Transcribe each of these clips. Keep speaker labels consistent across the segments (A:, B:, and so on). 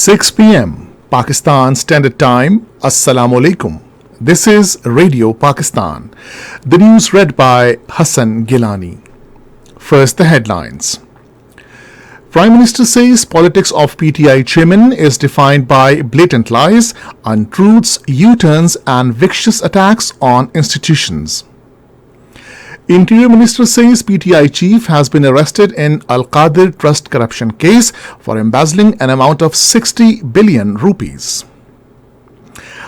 A: 6 p.m. Pakistan Standard Time. Assalamu alaikum. This is Radio Pakistan. The news read by Hassan Gilani. First, the headlines. Prime Minister says politics of PTI chairman is defined by blatant lies, untruths, U-turns and vicious attacks on institutions. Interior Minister says PTI chief has been arrested in Al-Qadir Trust corruption case for embezzling an amount of 60 billion rupees.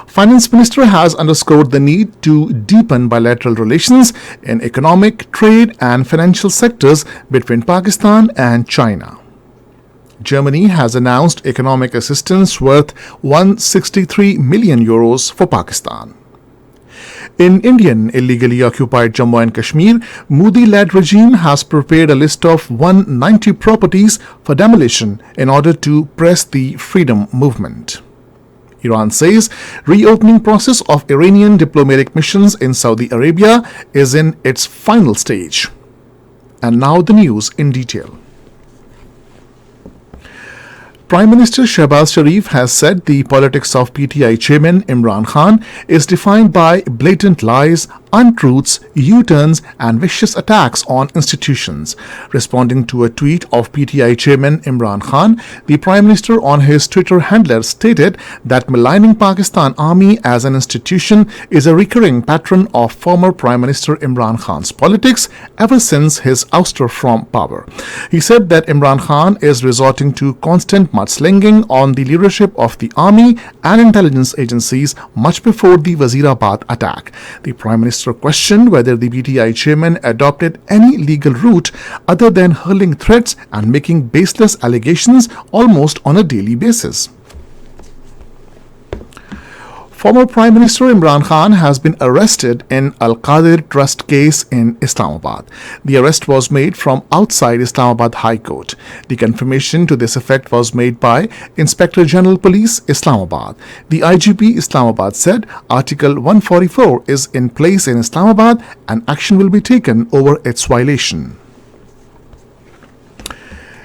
A: Finance Minister has underscored the need to deepen bilateral relations in economic, trade and financial sectors between Pakistan and China. Germany has announced economic assistance worth 163 million euros for Pakistan. In Indian illegally occupied Jammu and Kashmir, Modi-led regime has prepared a list of 190 properties for demolition in order to press the freedom movement. Iran says reopening process of Iranian diplomatic missions in Saudi Arabia is in its final stage. And now the news in detail. Prime Minister Shehbaz Sharif has said the politics of PTI chairman Imran Khan is defined by blatant lies, untruths, U-turns and vicious attacks on institutions. Responding to a tweet of PTI chairman Imran Khan, the Prime Minister on his Twitter handle stated that maligning Pakistan Army as an institution is a recurring pattern of former Prime Minister Imran Khan's politics ever since his ouster from power. He said that Imran Khan is resorting to constant mudslinging on the leadership of the army and intelligence agencies much before the Wazirabad attack. The Prime Minister questioned whether the PTI chairman adopted any legal route other than hurling threats and making baseless allegations almost on a daily basis. Former Prime Minister Imran Khan has been arrested in Al-Qadir Trust case in Islamabad. The arrest was made from outside Islamabad High Court. The confirmation to this effect was made by Inspector General Police, Islamabad. The IGP Islamabad said Article 144 is in place in Islamabad and action will be taken over its violation.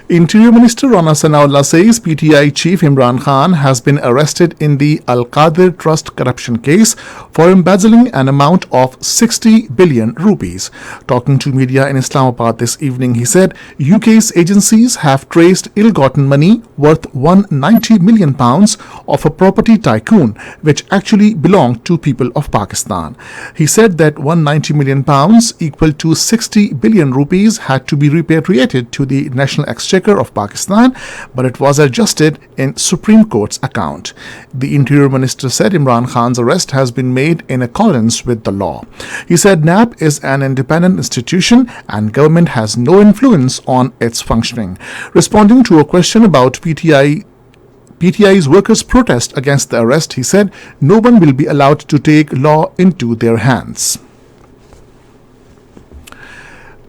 A: Interior Minister Rana Sanaullah says PTI chief Imran Khan has been arrested in the Al-Qadir Trust corruption case for embezzling an amount of 60 billion rupees. Talking to media in Islamabad this evening, he said UK's agencies have traced ill-gotten money worth 190 million pounds of a property tycoon which actually belonged to people of Pakistan. He said that 190 million pounds equal to 60 billion rupees had to be repatriated to the National Exchequer of Pakistan, but it was adjusted in Supreme Court's account. The Interior Minister said Imran Khan's arrest has been made in accordance with the law. He said NAP is an independent institution and government has no influence on its functioning. Responding to a question about PTI's workers' protest against the arrest, he said no one will be allowed to take law into their hands.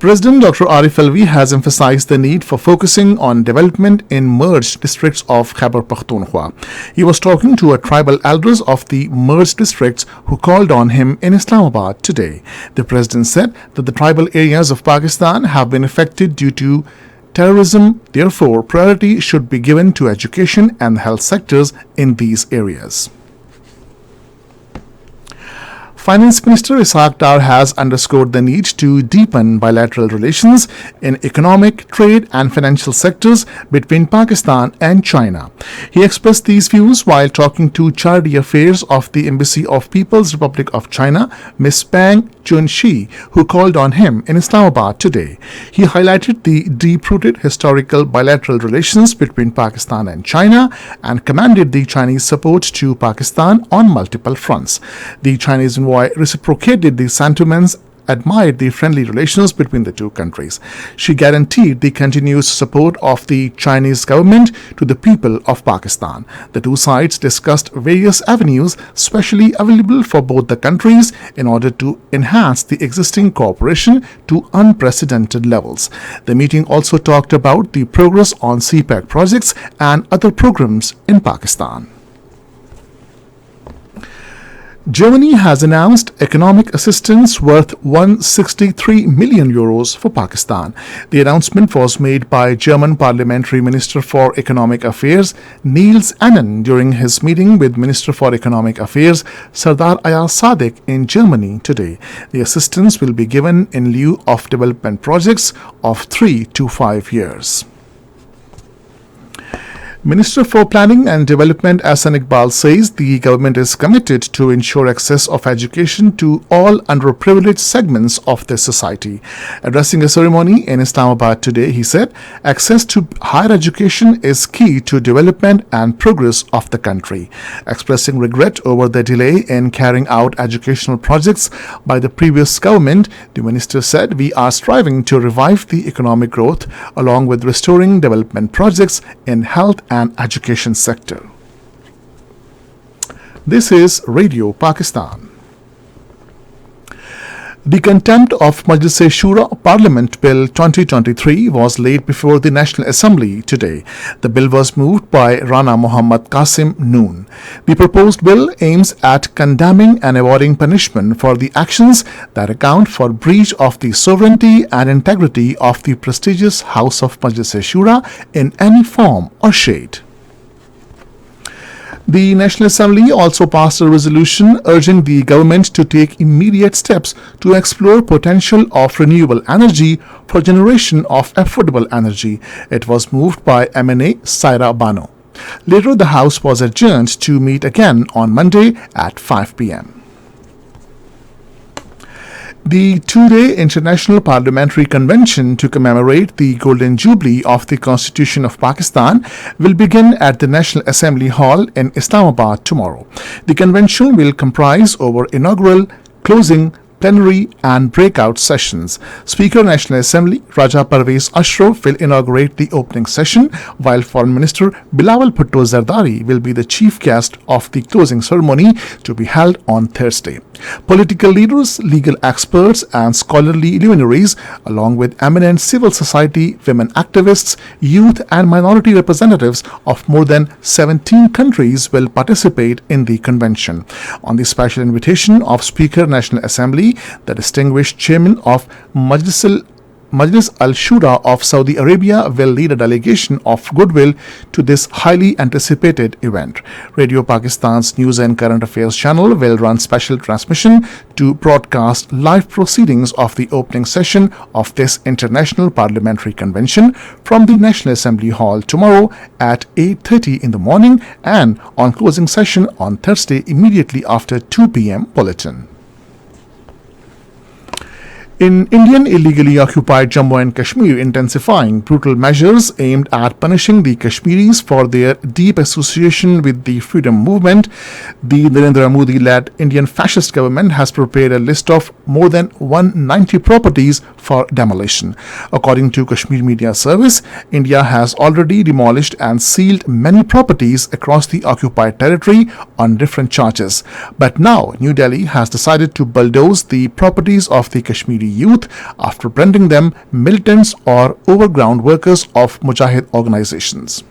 A: President Dr. Arif Alvi has emphasized the need for focusing on development in merged districts of Khyber Pakhtunkhwa. He was talking to a tribal elders of the merged districts who called on him in Islamabad today. The president said that the tribal areas of Pakistan have been affected due to terrorism. Therefore, priority should be given to education and health sectors in these areas. Finance Minister Ishaq Dar has underscored the need to deepen bilateral relations in economic, trade and financial sectors between Pakistan and China. He expressed these views while talking to Charity Affairs of the Embassy of People's Republic of China, Ms. Pang Chun-shi, who called on him in Islamabad today. He highlighted the deep-rooted historical bilateral relations between Pakistan and China and commended the Chinese support to Pakistan on multiple fronts. The Chinese envoy reciprocated the sentiments, admired the friendly relations between the two countries. She guaranteed the continuous support of the Chinese government to the people of Pakistan. The two sides discussed various avenues specially available for both the countries in order to enhance the existing cooperation to unprecedented levels. The meeting also talked about the progress on CPEC projects and other programs in Pakistan. Germany has announced economic assistance worth 163 million euros for Pakistan. The announcement was made by German Parliamentary Minister for Economic Affairs Niels Annen during his meeting with Minister for Economic Affairs Sardar Ayaz Sadiq in Germany today. The assistance will be given in lieu of development projects of 3 to 5 years. Minister for Planning and Development Ahsan Iqbal says the government is committed to ensure access of education to all underprivileged segments of the society. Addressing a ceremony in Islamabad today, he said, access to higher education is key to development and progress of the country. Expressing regret over the delay in carrying out educational projects by the previous government, the minister said, we are striving to revive the economic growth along with restoring development projects in health and education sector. This is Radio Pakistan. The contempt of Majlis-e-Shura Parliament Bill 2023 was laid before the National Assembly today. The bill was moved by Rana Muhammad Qasim Noon. The proposed bill aims at condemning and avoiding punishment for the actions that account for breach of the sovereignty and integrity of the prestigious House of Majlis-e-Shura in any form or shade. The National Assembly also passed a resolution urging the government to take immediate steps to explore potential of renewable energy for generation of affordable energy. It was moved by MNA Saira Bano. Later, the House was adjourned to meet again on Monday at 5 p.m. The two-day International Parliamentary Convention to commemorate the Golden Jubilee of the Constitution of Pakistan will begin at the National Assembly Hall in Islamabad tomorrow. The convention will comprise over inaugural, closing, plenary and breakout sessions. Speaker National Assembly Raja Parvez Ashraf will inaugurate the opening session, while Foreign Minister Bilawal Bhutto Zardari will be the chief guest of the closing ceremony to be held on Thursday. Political leaders, legal experts and scholarly luminaries, along with eminent civil society, women activists, youth and minority representatives of more than 17 countries will participate in the convention. On the special invitation of Speaker National Assembly, the distinguished chairman of Majlis al-Shura of Saudi Arabia will lead a delegation of goodwill to this highly anticipated event. Radio Pakistan's News and Current Affairs channel will run special transmission to broadcast live proceedings of the opening session of this International Parliamentary Convention from the National Assembly Hall tomorrow at 8:30 in the morning and on closing session on Thursday immediately after 2 p.m. Bulletin. In Indian illegally occupied Jammu and Kashmir, intensifying brutal measures aimed at punishing the Kashmiris for their deep association with the freedom movement, the Narendra Modi-led Indian fascist government has prepared a list of more than 190 properties for demolition. According to Kashmir Media Service, India has already demolished and sealed many properties across the occupied territory on different charges. But now, New Delhi has decided to bulldoze the properties of the Kashmiri youth after branding them militants or overground workers of Mujahid organizations.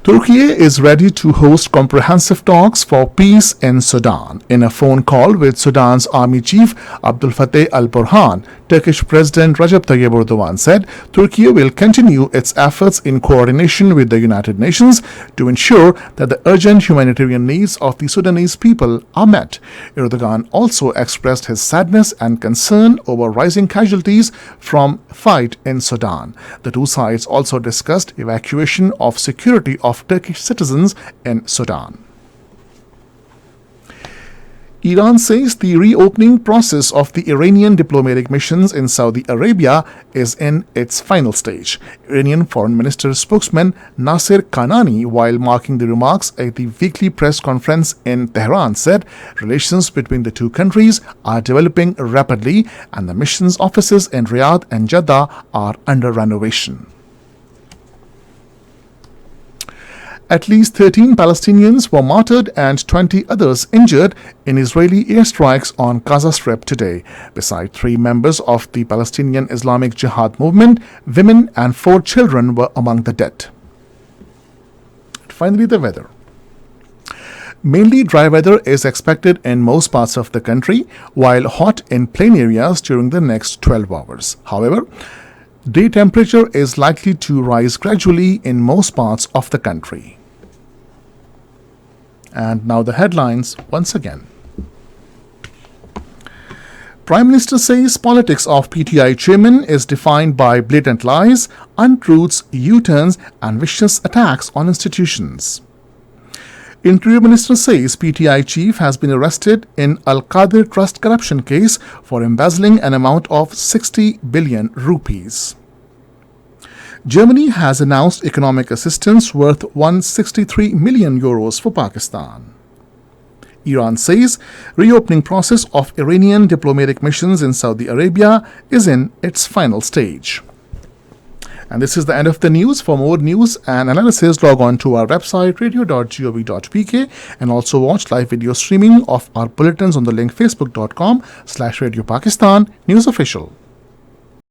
A: Turkey is ready to host comprehensive talks for peace in Sudan. In a phone call with Sudan's army chief Abdul Fattah al-Burhan, Turkish President Recep Tayyip Erdogan said Turkey will continue its efforts in coordination with the United Nations to ensure that the urgent humanitarian needs of the Sudanese people are met. Erdogan also expressed his sadness and concern over rising casualties from fight in Sudan. The two sides also discussed evacuation of security of Turkish citizens in Sudan. Iran says the reopening process of the Iranian diplomatic missions in Saudi Arabia is in its final stage. Iranian Foreign Minister spokesman Nasser Kanani, while marking the remarks at the weekly press conference in Tehran, said relations between the two countries are developing rapidly and the missions offices in Riyadh and Jeddah are under renovation. At least 13 Palestinians were martyred and 20 others injured in Israeli airstrikes on Gaza Strip today. Beside 3 members of the Palestinian Islamic Jihad movement, women and 4 children were among the dead. Finally, the weather. Mainly dry weather is expected in most parts of the country, while hot in plain areas during the next 12 hours. However, day temperature is likely to rise gradually in most parts of the country. And now the headlines once again. Prime Minister says politics of PTI chairman is defined by blatant lies, untruths, U-turns and vicious attacks on institutions. Interior Minister says PTI chief has been arrested in Al-Qadir Trust corruption case for embezzling an amount of 60 billion rupees. Germany has announced economic assistance worth 163 million euros for Pakistan. Iran says reopening process of Iranian diplomatic missions in Saudi Arabia is in its final stage. And this is the end of the news. For more news and analysis, log on to our website radio.gov.pk and also watch live video streaming of our bulletins on the link facebook.com/Radio Pakistan News Official.